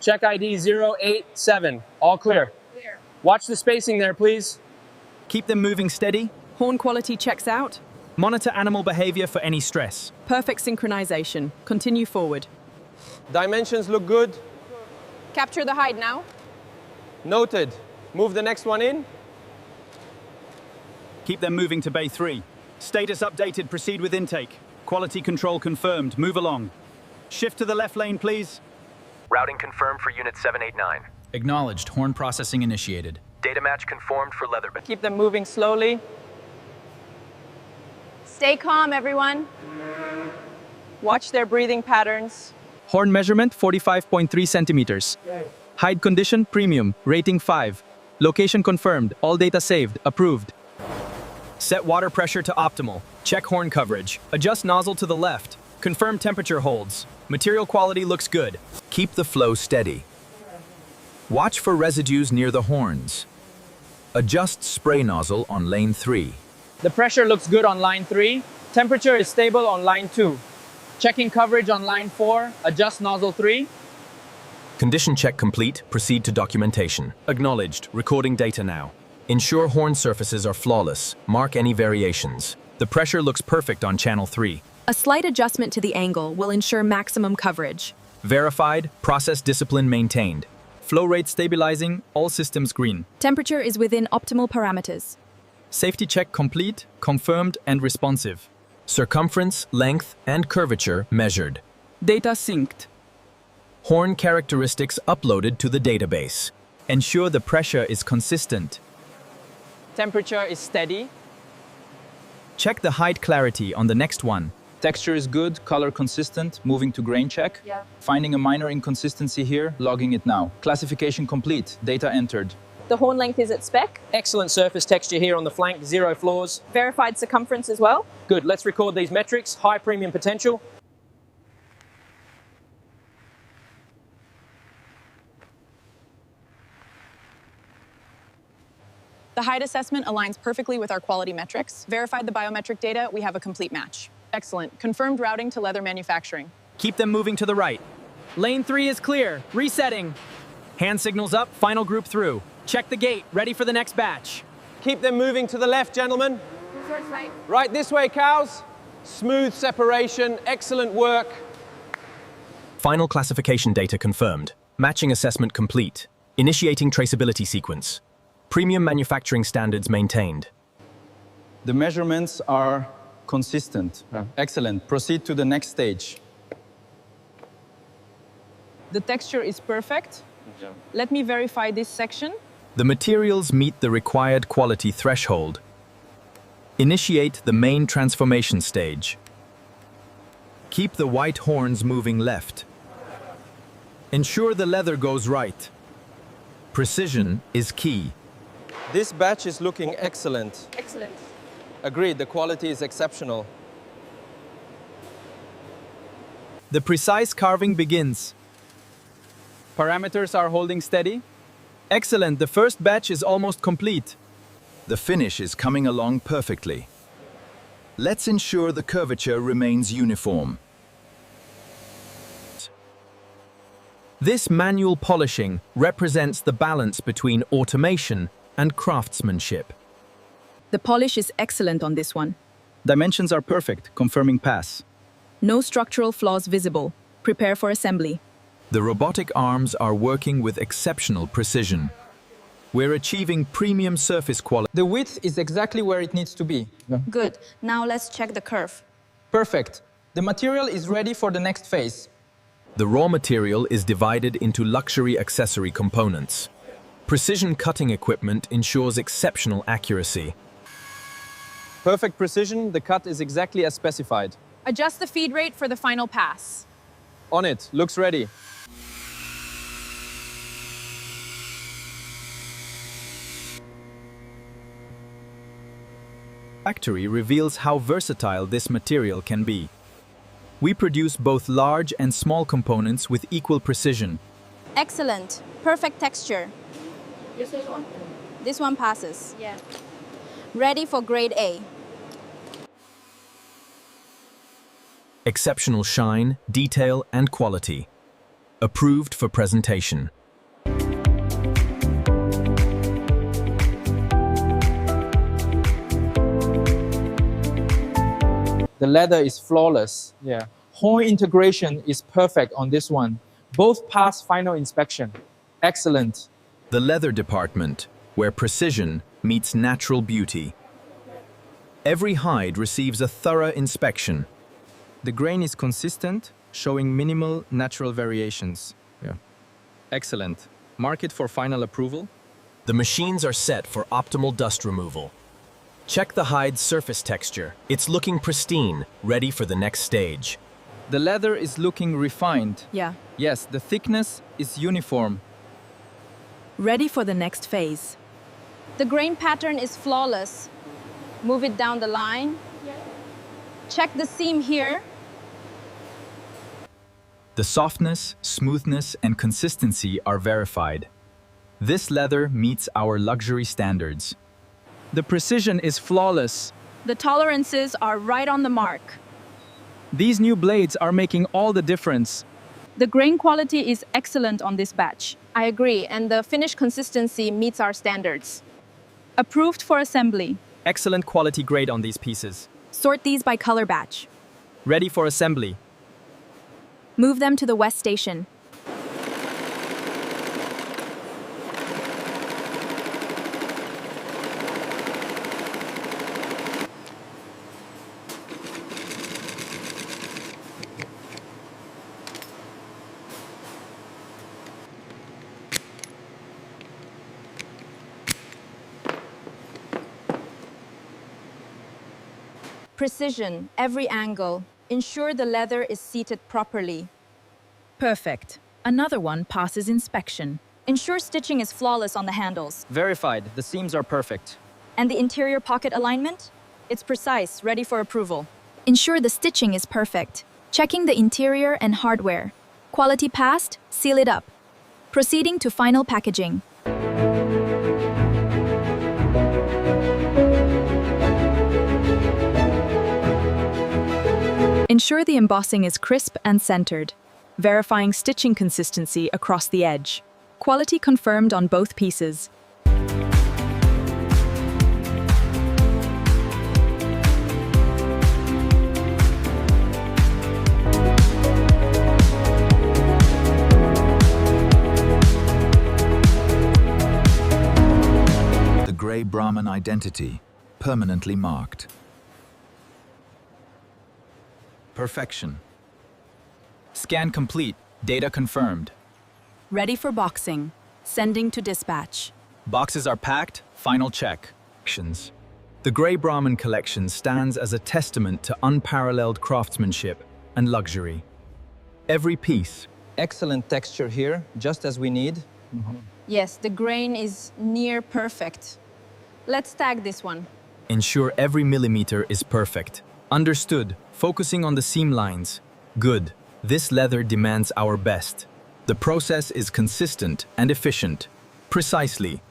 Check ID 087. All clear. Watch the spacing there, please. Keep them moving steady. Horn quality checks out. Monitor animal behavior for any stress. Perfect synchronization. Continue forward. Dimensions look good. Capture the hide now. Noted. Move the next one in. Keep them moving to Bay 3. Status updated, proceed with intake. Quality control confirmed, move along. Shift to the left lane, please. Routing confirmed for Unit 789. Acknowledged, horn processing initiated. Data match confirmed for Leatherman. Keep them moving slowly. Stay calm, everyone. Watch their breathing patterns. Horn measurement 45.3 centimeters. Hide condition premium, rating 5. Location confirmed, all data saved, approved. Set water pressure to optimal. Check horn coverage. Adjust nozzle to the left. Confirm temperature holds. Material quality looks good. Keep the flow steady. Watch for residues near the horns. Adjust spray nozzle on lane 3. The pressure looks good on line 3. Temperature is stable on line 2. Checking coverage on line 4. Adjust nozzle 3. Condition check complete, proceed to documentation. Acknowledged, recording data now. Ensure horn surfaces are flawless, mark any variations. The pressure looks perfect on channel 3. A slight adjustment to the angle will ensure maximum coverage. Verified, process discipline maintained. Flow rate stabilizing, all systems green. Temperature is within optimal parameters. Safety check complete, confirmed and responsive. Circumference, length, and curvature measured. Data synced. Horn characteristics uploaded to the database. Ensure the pressure is consistent. Temperature is steady. Check the hide clarity on the next one. Texture is good, color consistent, moving to grain check. Yeah. Finding a minor inconsistency here, logging it now. Classification complete, data entered. The horn length is at spec. Excellent surface texture here on the flank, 0 flaws. Verified circumference as well. Good, let's record these metrics. High premium potential. The hide assessment aligns perfectly with our quality metrics. Verified the biometric data, we have a complete match. Excellent. Confirmed routing to leather manufacturing. Keep them moving to the right. Lane 3 is clear, resetting. Hand signals up, final group through. Check the gate, ready for the next batch. Keep them moving to the left, gentlemen. Right this way, cows. Smooth separation, excellent work. Final classification data confirmed. Matching assessment complete. Initiating traceability sequence. Premium manufacturing standards maintained. The measurements are consistent. Excellent. Proceed to the next stage. The texture is perfect. Let me verify this section. The materials meet the required quality threshold. Initiate the main transformation stage. Keep the white horns moving left. Ensure the leather goes right. Precision is key. This batch is looking excellent. Excellent. Agreed, the quality is exceptional. The precise carving begins. Parameters are holding steady. Excellent, the first batch is almost complete. The finish is coming along perfectly. Let's ensure the curvature remains uniform. This manual polishing represents the balance between automation and craftsmanship. The polish is excellent on this one. Dimensions are perfect, confirming pass. No structural flaws visible. Prepare for assembly. The robotic arms are working with exceptional precision. We're achieving premium surface quality. The width is exactly where it needs to be. Good. Now let's check the curve. Perfect. The material is ready for the next phase. The raw material is divided into luxury accessory components. Precision cutting equipment ensures exceptional accuracy. Perfect precision, the cut is exactly as specified. Adjust the feed rate for the final pass. On it, looks ready. Factory reveals how versatile this material can be. We produce both large and small components with equal precision. Excellent. Perfect texture. This one passes. Yeah. Ready for grade A. Exceptional shine, detail, and quality. approved for presentation. The leather is flawless. Yeah. Horn integration is perfect on this one. Both pass final inspection. Excellent. The leather department, where precision meets natural beauty. Every hide receives a thorough inspection. The grain is consistent, showing minimal natural variations. Yeah. Excellent. Mark it for final approval. The machines are set for optimal dust removal. Check the hide's surface texture. It's looking pristine, ready for the next stage. The leather is looking refined. Yeah. Yes, the thickness is uniform. Ready for the next phase. The grain pattern is flawless. Move it down the line. Check the seam here. The softness, smoothness, and consistency are verified. This leather meets our luxury standards. The precision is flawless. The tolerances are right on the mark. These new blades are making all the difference. The grain quality is excellent on this batch. I agree, and the finish consistency meets our standards. Approved for assembly. Excellent quality grade on these pieces. Sort these by color batch. Ready for assembly. Move them to the West Station. Precision, every angle. Ensure the leather is seated properly. Perfect. Another one passes inspection. Ensure stitching is flawless on the handles. Verified. The seams are perfect. And the interior pocket alignment? It's precise, ready for approval. Ensure the stitching is perfect. Checking the interior and hardware. Quality passed, seal it up. Proceeding to final packaging. Ensure the embossing is crisp and centered, verifying stitching consistency across the edge. Quality confirmed on both pieces. The Grey Brahman identity, permanently marked. Perfection. Scan complete. Data confirmed. Ready for boxing. Sending to dispatch. Boxes are packed. Final check. Actions. The Grey Brahman collection stands as a testament to unparalleled craftsmanship and luxury. Every piece, Excellent texture here, just as we need. Yes, the grain is near perfect. Let's tag this one. ensure every millimeter is perfect. Understood. Focusing on the seam lines. Good. This leather demands our best. The process is consistent and efficient. Precisely.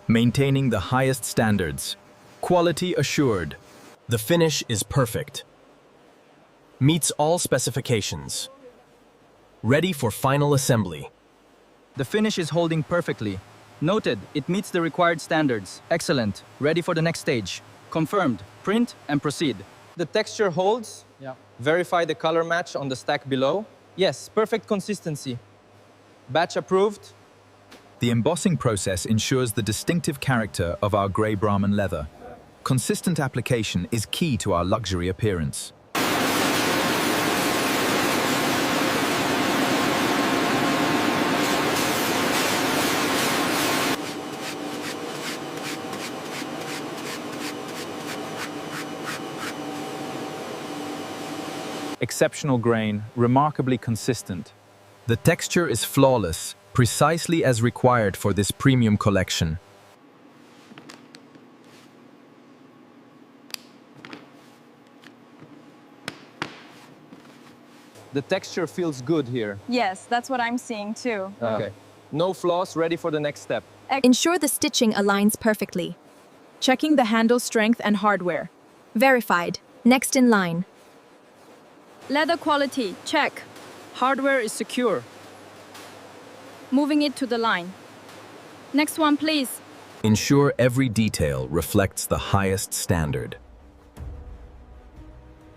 Maintaining the highest standards. Quality assured. The finish is perfect. Meets all specifications. Ready for final assembly. The finish is holding perfectly. Noted, it meets the required standards. Excellent. Ready for the next stage. Confirmed. Print and proceed. The texture holds. Yeah. Verify the color match on the stack below. Yes, perfect consistency. Batch approved. The embossing process ensures the distinctive character of our Grey Brahman leather. Consistent application is key to our luxury appearance. Exceptional grain, remarkably consistent. The texture is flawless, precisely as required for this premium collection. The texture feels good here. Yes, that's what I'm seeing too. Okay. No flaws, ready for the next step. Ensure the stitching aligns perfectly. Checking the handle strength and hardware. Verified. Next in line. Leather quality, check. Hardware is secure. moving it to the line. Next one, please. Ensure every detail reflects the highest standard.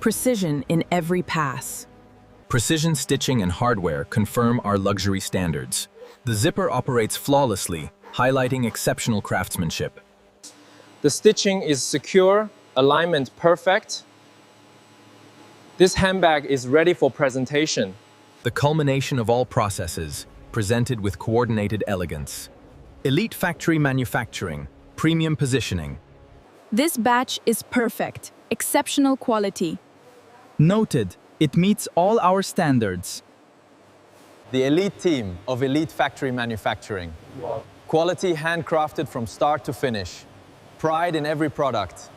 Precision in every pass. Precision stitching and hardware confirm our luxury standards. The zipper operates flawlessly, highlighting exceptional craftsmanship. The stitching is secure, alignment perfect. This handbag is ready for presentation. The culmination of all processes, presented with coordinated elegance. Elite factory manufacturing, premium positioning. This batch is perfect, exceptional quality. Noted, it meets all our standards. The elite team of elite factory manufacturing. Quality handcrafted from start to finish. Pride in every product.